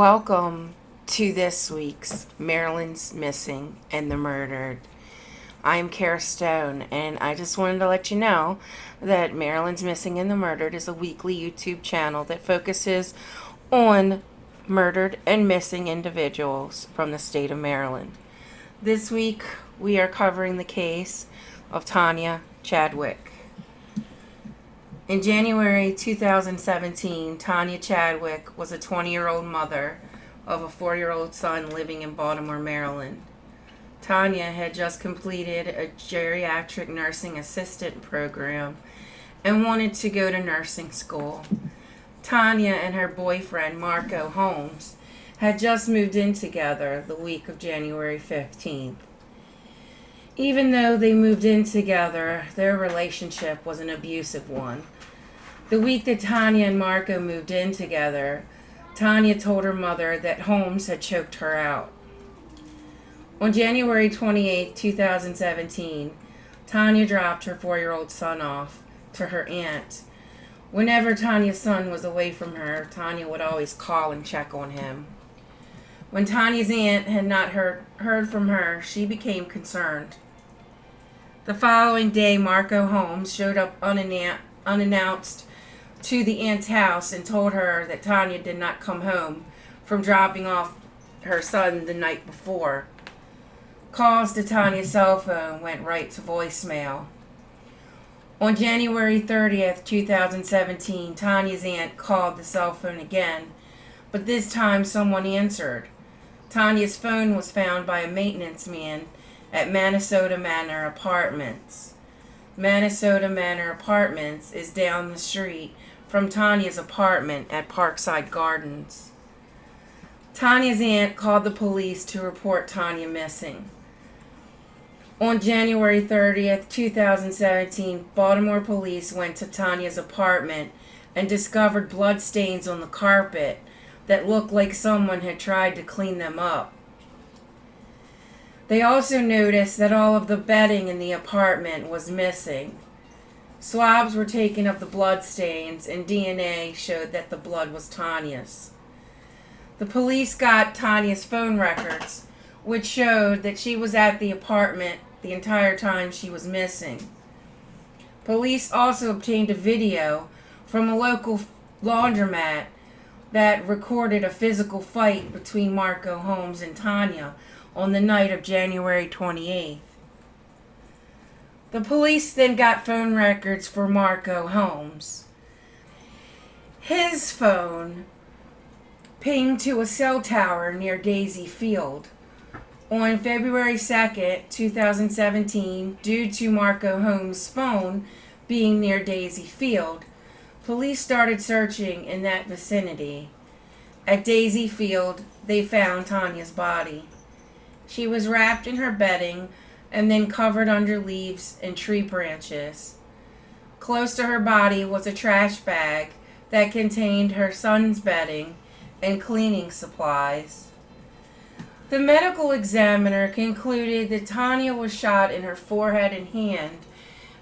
Welcome to this week's Maryland's Missing and the Murdered. I'm Kara Stone, and I just wanted to let you know that Maryland's Missing and the Murdered is a weekly YouTube channel that focuses on murdered and missing individuals from the state of Maryland. This week, we are covering the case of Tonja Chadwick. In January 2017, Tonja Chadwick was a 20-year-old mother of a 4-year-old son living in Baltimore, Maryland. Tonja had just completed a geriatric nursing assistant program and wanted to go to nursing school. Tonja and her boyfriend, Marco Holmes, had just moved in together the week of January 15th. Even though they moved in together, their relationship was an abusive one. The week that Tonja and Marco moved in together, Tonja told her mother that Holmes had choked her out. On January 28, 2017, Tonja dropped her 4-year-old son off to her aunt. Whenever Tonja's son was away from her, Tonja would always call and check on him. When Tonja's aunt had not heard from her, she became concerned. The following day, Marco Holmes showed up unannounced to the aunt's house and told her that Tonja did not come home from dropping off her son the night before. Calls to Tonja's cell phone went right to voicemail. On January 30th, 2017, Tonja's aunt called the cell phone again, but this time someone answered. Tonja's phone was found by a maintenance man at Minnesota Manor Apartments. Minnesota Manor Apartments is down the street from Tonja's apartment at Parkside Gardens. Tonja's aunt called the police to report Tonja missing. On January 30th, 2017, Baltimore police went to Tonja's apartment and discovered blood stains on the carpet that looked like someone had tried to clean them up. They also noticed that all of the bedding in the apartment was missing. Swabs were taken of the blood stains, and DNA showed that the blood was Tonja's. The police got Tonja's phone records, which showed that she was at the apartment the entire time she was missing. Police also obtained a video from a local laundromat that recorded a physical fight between Marco Holmes and Tonja on the night of January 28th. The police then got phone records for Marco Holmes. His phone pinged to a cell tower near Daisy Field. On February 2nd, 2017, due to Marco Holmes' phone being near Daisy Field, police started searching in that vicinity. At Daisy Field, they found Tonja's body. She was wrapped in her bedding and then covered under leaves and tree branches. Close to her body was a trash bag that contained her son's bedding and cleaning supplies. The medical examiner concluded that Tonja was shot in her forehead and hand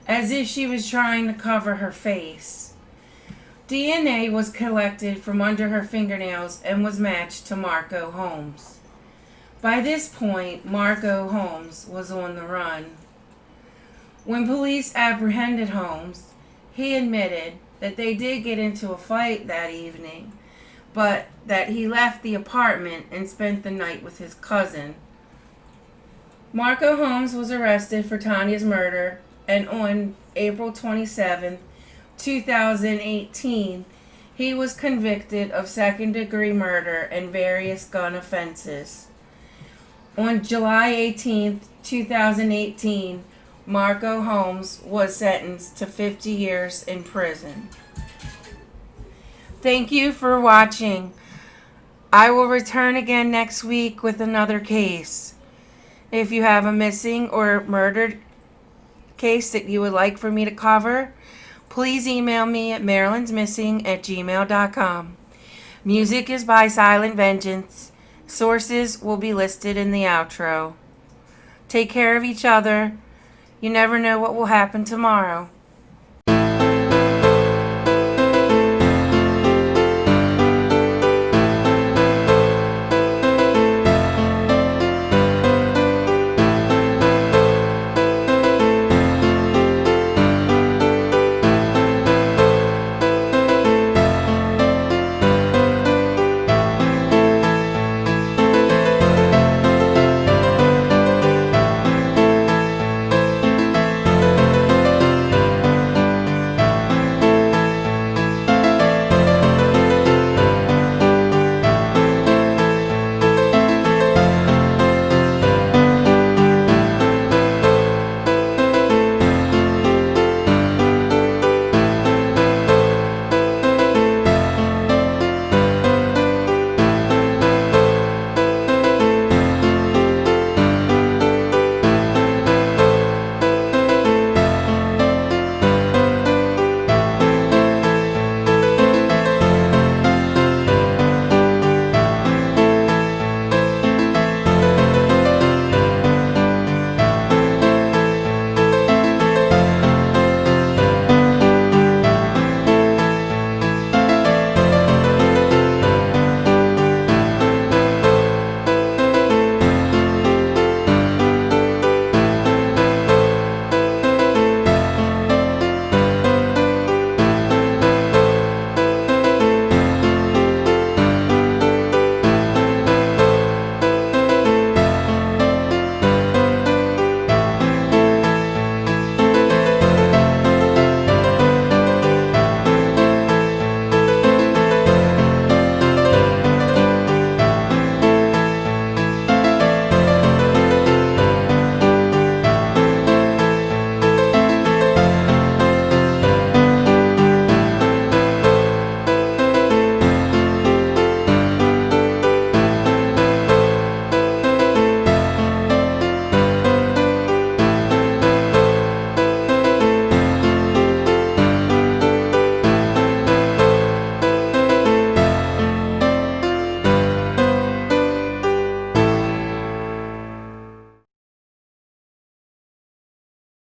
as if she was trying to cover her face. DNA was collected from under her fingernails and was matched to Marco Holmes. By this point, Marco Holmes was on the run. When police apprehended Holmes, he admitted that they did get into a fight that evening, but that he left the apartment and spent the night with his cousin. Marco Holmes was arrested for Tonja's murder, and on April 27, 2018, he was convicted of second-degree murder and various gun offenses. On July 18, 2018, Marco Holmes was sentenced to 50 years in prison. Thank you for watching. I will return again next week with another case. If you have a missing or murdered case that you would like for me to cover, please email me at marylandsmissing@gmail.com. Music is by Silent Vengeance. Sources will be listed in the outro. Take care of each other. You never know what will happen tomorrow.